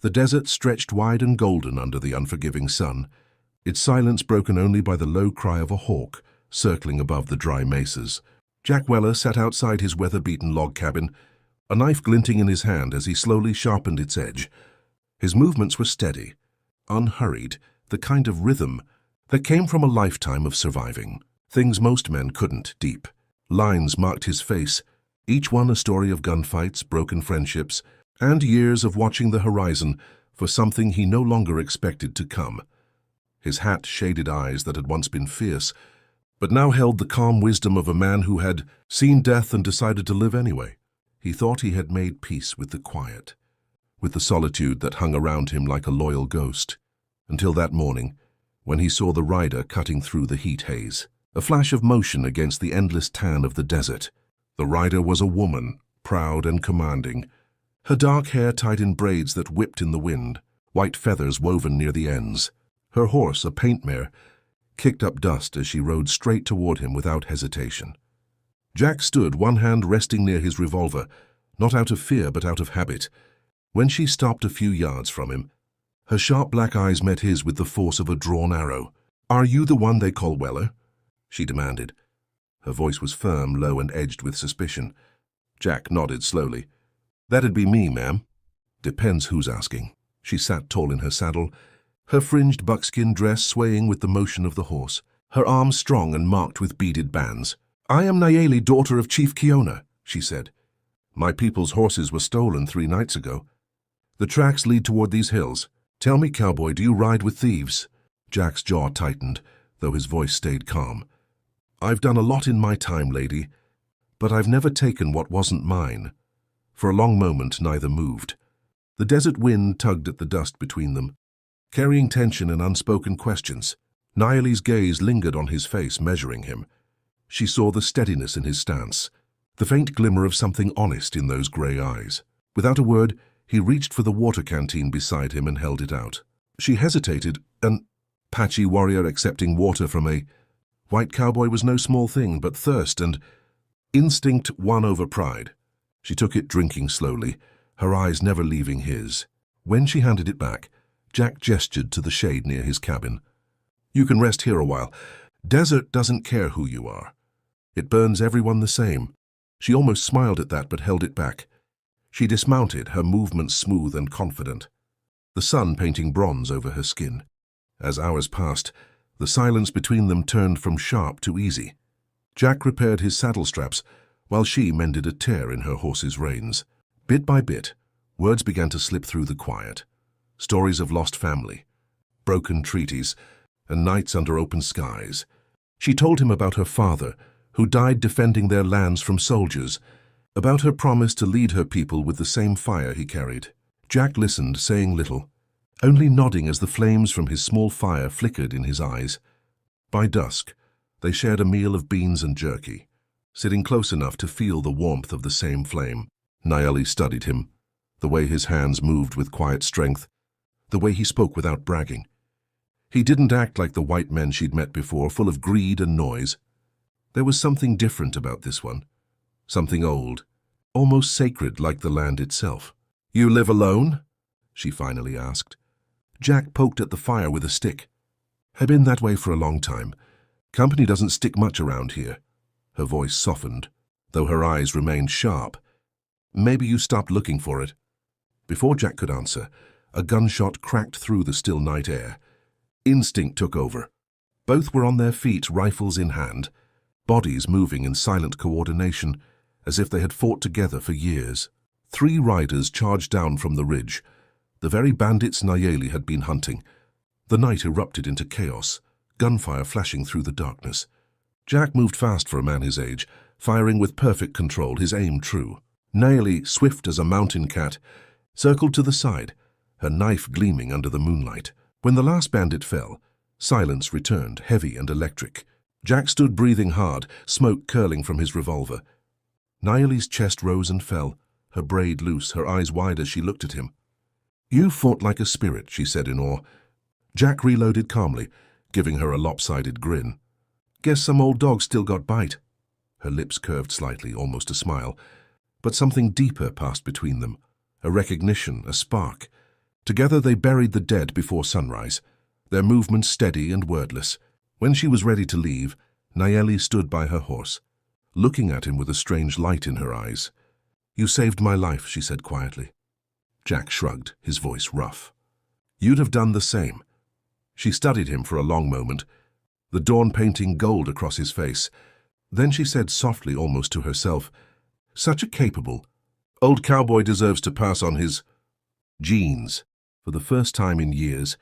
The desert stretched wide and golden under the unforgiving sun, its silence broken only by the low cry of a hawk circling above the dry mesas. Jack Weller sat outside his weather-beaten log cabin, a knife glinting in his hand as he slowly sharpened its edge. His movements were steady, unhurried, the kind of rhythm that came from a lifetime of surviving. Things most men couldn't, deep. Lines marked his face, each one a story of gunfights, broken friendships, and years of watching the horizon for something he no longer expected to come. His hat shaded eyes that had once been fierce, but now held the calm wisdom of a man who had seen death and decided to live anyway. He thought he had made peace with the quiet, with the solitude that hung around him like a loyal ghost, until that morning, when he saw the rider cutting through the heat haze. A flash of motion against the endless tan of the desert. The rider was a woman, proud and commanding, her dark hair tied in braids that whipped in the wind, white feathers woven near the ends. Her horse, a paint mare, kicked up dust as she rode straight toward him without hesitation. Jack stood, one hand resting near his revolver, not out of fear but out of habit. When she stopped a few yards from him, her sharp black eyes met his with the force of a drawn arrow. "Are you the one they call Weller?" she demanded. Her voice was firm, low, and edged with suspicion. Jack nodded slowly. "That'd be me, ma'am." "Depends who's asking." She sat tall in her saddle, her fringed buckskin dress swaying with the motion of the horse, her arms strong and marked with beaded bands. "I am Nayeli, daughter of Chief Kiona," she said. "My people's horses were stolen 3 nights ago. The tracks lead toward these hills. Tell me, Cowboy, do you ride with thieves?" Jack's jaw tightened, though his voice stayed calm. "I've done a lot in my time, lady, but I've never taken what wasn't mine." For a long moment, neither moved. The desert wind tugged at the dust between them, carrying tension and unspoken questions. Nayeli's gaze lingered on his face, measuring him. She saw the steadiness in his stance, the faint glimmer of something honest in those gray eyes. Without a word, he reached for the water canteen beside him and held it out. She hesitated. An Apache warrior accepting water from a white cowboy was no small thing, but thirst and instinct won over pride. She took it, drinking slowly, her eyes never leaving his. When she handed it back, Jack gestured to the shade near his cabin. "You can rest here a while. Desert doesn't care who you are. It burns everyone the same." She almost smiled at that, but held it back. She dismounted, her movements smooth and confident, the sun painting bronze over her skin. As hours passed, the silence between them turned from sharp to easy. Jack repaired his saddle straps, while she mended a tear in her horse's reins. Bit by bit, words began to slip through the quiet. Stories of lost family, broken treaties, and nights under open skies. She told him about her father, who died defending their lands from soldiers, about her promise to lead her people with the same fire he carried. Jack listened, saying little, only nodding as the flames from his small fire flickered in his eyes. By dusk, they shared a meal of beans and jerky, sitting close enough to feel the warmth of the same flame. Nayeli studied him, the way his hands moved with quiet strength, the way he spoke without bragging. He didn't act like the white men she'd met before, full of greed and noise. There was something different about this one, something old, almost sacred like the land itself. "You live alone?" she finally asked. Jack poked at the fire with a stick. "I've been that way for a long time. Company doesn't stick much around here." Her voice softened, though her eyes remained sharp. "Maybe you stopped looking for it." Before Jack could answer, a gunshot cracked through the still night air. Instinct took over. Both were on their feet, rifles in hand, bodies moving in silent coordination, as if they had fought together for years. 3 riders charged down from the ridge, the very bandits Nayeli had been hunting. The night erupted into chaos, gunfire flashing through the darkness. Jack moved fast for a man his age, firing with perfect control, his aim true. Nayeli, swift as a mountain cat, circled to the side, her knife gleaming under the moonlight. When the last bandit fell, silence returned, heavy and electric. Jack stood breathing hard, smoke curling from his revolver. Nayeli's chest rose and fell, her braid loose, her eyes wide as she looked at him. "You fought like a spirit," she said in awe. Jack reloaded calmly, giving her a lopsided grin. "Guess some old dog still got bite." Her lips curved slightly, almost a smile, but something deeper passed between them, a recognition, a spark. Together they buried the dead before sunrise, their movements steady and wordless. When she was ready to leave, Nayeli stood by her horse, looking at him with a strange light in her eyes. "You saved my life," she said quietly. Jack shrugged, his voice rough. "You'd have done the same." She studied him for a long moment, the dawn painting gold across his face. Then she said softly, almost to herself, "Such a capable old cowboy deserves to pass on his genes." For the first time in years,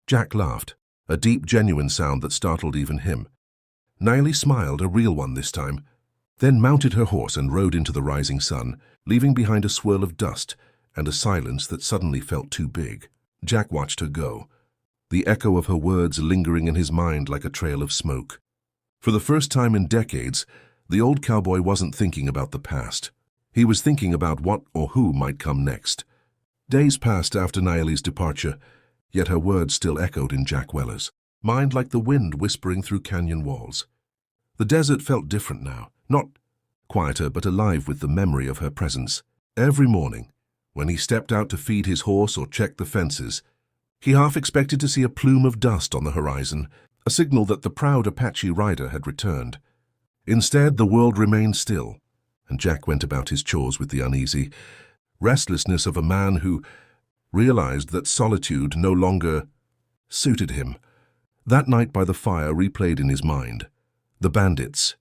Jack laughed, a deep, genuine sound that startled even him. Nayeli smiled, a real one this time, then mounted her horse and rode into the rising sun, leaving behind a swirl of dust and a silence that suddenly felt too big. Jack watched her go, the echo of her words lingering in his mind like a trail of smoke. For the first time in decades, the old cowboy wasn't thinking about the past. He was thinking about what or who might come next. Days passed after Nayeli's departure, yet her words still echoed in Jack Weller's mind like the wind whispering through canyon walls. The desert felt different now, not quieter but alive with the memory of her presence. Every morning, when he stepped out to feed his horse or check the fences, he half expected to see a plume of dust on the horizon, a signal that the proud Apache rider had returned. Instead, the world remained still, and Jack went about his chores with the uneasy restlessness of a man who realized that solitude no longer suited him. That night by the fire replayed in his mind. The bandits,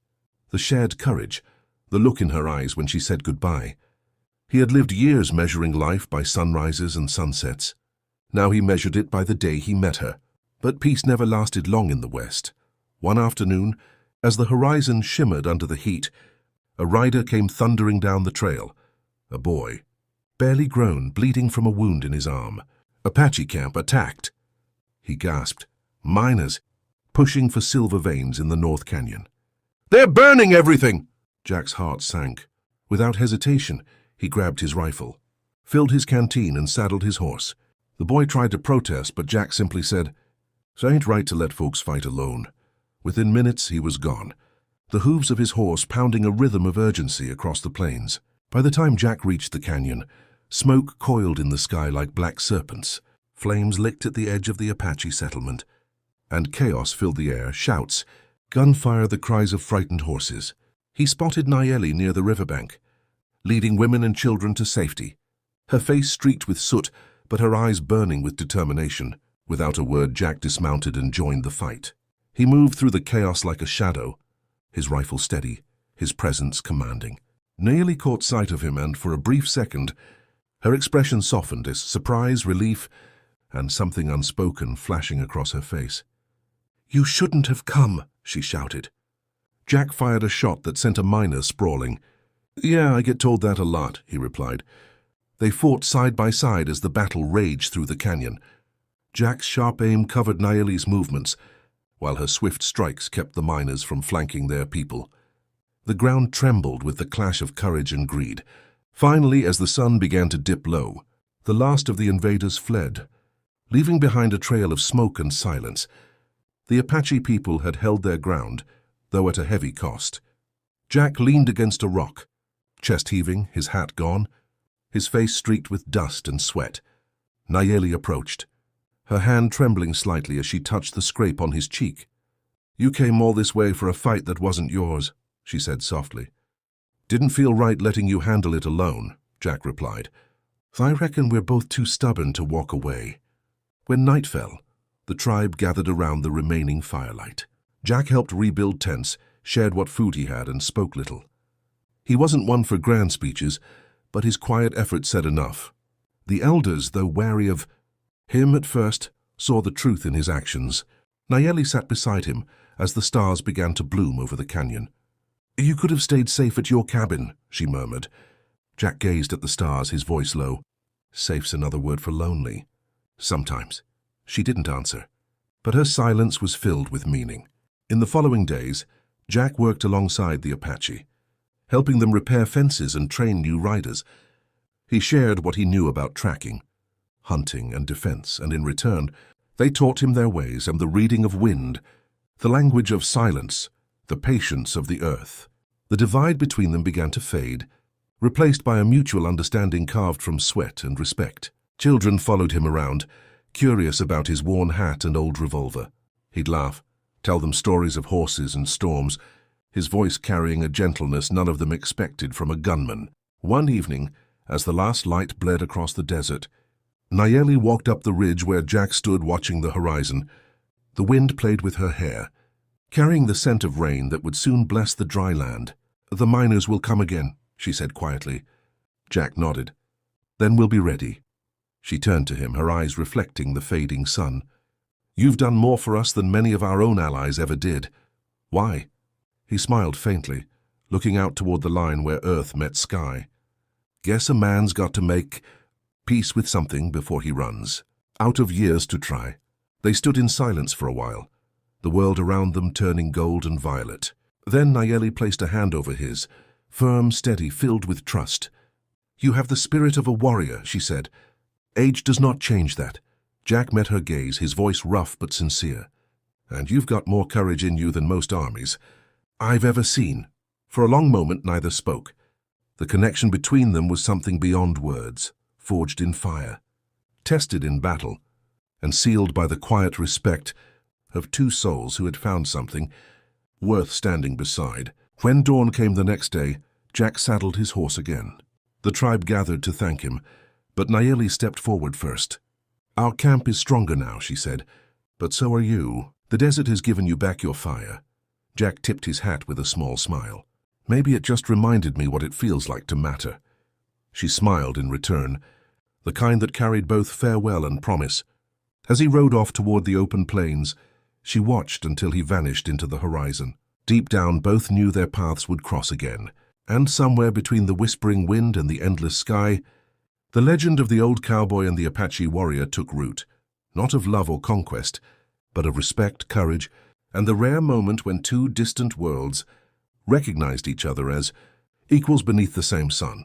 the shared courage, the look in her eyes when she said goodbye. He had lived years measuring life by sunrises and sunsets. Now he measured it by the day he met her. But peace never lasted long in the West. One afternoon, as the horizon shimmered under the heat, a rider came thundering down the trail. A boy, barely grown, bleeding from a wound in his arm. "Apache camp attacked," he gasped. "Miners, pushing for silver veins in the North Canyon." "They're burning everything!" Jack's heart sank. Without hesitation, he grabbed his rifle, filled his canteen and saddled his horse. The boy tried to protest, but Jack simply said, "It ain't right to let folks fight alone." Within minutes, he was gone, the hooves of his horse pounding a rhythm of urgency across the plains. By the time Jack reached the canyon, smoke coiled in the sky like black serpents, flames licked at the edge of the Apache settlement, and chaos filled the air, shouts, gunfire, the cries of frightened horses. He spotted Nayeli near the riverbank, leading women and children to safety, her face streaked with soot, but her eyes burning with determination. Without a word, Jack dismounted and joined the fight. He moved through the chaos like a shadow, his rifle steady, his presence commanding. Nayeli caught sight of him, and for a brief second, her expression softened as surprise, relief, and something unspoken flashing across her face. "You shouldn't have come," she shouted. Jack fired a shot that sent a miner sprawling. "Yeah, I get told that a lot," he replied. They fought side by side as the battle raged through the canyon. Jack's sharp aim covered Nayeli's movements, while her swift strikes kept the miners from flanking their people. The ground trembled with the clash of courage and greed. Finally, as the sun began to dip low, the last of the invaders fled, leaving behind a trail of smoke and silence. The Apache people had held their ground, though at a heavy cost. Jack leaned against a rock, chest heaving, his hat gone, his face streaked with dust and sweat. Nayeli approached, her hand trembling slightly as she touched the scrape on his cheek. "You came all this way for a fight that wasn't yours," she said softly. "Didn't feel right letting you handle it alone," Jack replied. "I reckon we're both too stubborn to walk away." When night fell, the tribe gathered around the remaining firelight. Jack helped rebuild tents, shared what food he had, and spoke little. He wasn't one for grand speeches, but his quiet effort said enough. The elders, though wary of him at first, saw the truth in his actions. Nayeli sat beside him as the stars began to bloom over the canyon. "You could have stayed safe at your cabin," she murmured. Jack gazed at the stars, his voice low. "Safe's another word for lonely." "Sometimes." She didn't answer, but her silence was filled with meaning. In the following days, Jack worked alongside the Apache, helping them repair fences and train new riders. He shared what he knew about tracking, hunting, and defense, and in return, they taught him their ways and the reading of wind, the language of silence, the patience of the earth. The divide between them began to fade, replaced by a mutual understanding carved from sweat and respect. Children followed him around, curious about his worn hat and old revolver. He'd laugh, tell them stories of horses and storms, his voice carrying a gentleness none of them expected from a gunman. One evening, as the last light bled across the desert, Nayeli walked up the ridge where Jack stood watching the horizon. The wind played with her hair, carrying the scent of rain that would soon bless the dry land. "The miners will come again," she said quietly. Jack nodded. "Then we'll be ready." She turned to him, her eyes reflecting the fading sun. "You've done more for us than many of our own allies ever did." "Why?" He smiled faintly, looking out toward the line where earth met sky. "Guess a man's got to make peace with something before he runs out of years to try." They stood in silence for a while, the world around them turning gold and violet. Then Nayeli placed a hand over his, firm, steady, filled with trust. "You have the spirit of a warrior," she said. "Age does not change that." Jack met her gaze, his voice rough but sincere. "And you've got more courage in you than most armies I've ever seen." For a long moment neither spoke. The connection between them was something beyond words, forged in fire, tested in battle, and sealed by the quiet respect of two souls who had found something worth standing beside. When dawn came the next day, Jack saddled his horse again. The tribe gathered to thank him, but Nayeli stepped forward first. "Our camp is stronger now," she said, "but so are you. The desert has given you back your fire." Jack tipped his hat with a small smile. "Maybe it just reminded me what it feels like to matter." She smiled in return, the kind that carried both farewell and promise. As he rode off toward the open plains, she watched until he vanished into the horizon. Deep down, both knew their paths would cross again, and somewhere between the whispering wind and the endless sky, the legend of the old cowboy and the Apache warrior took root, not of love or conquest, but of respect, courage, and the rare moment when two distant worlds recognized each other as equals beneath the same sun.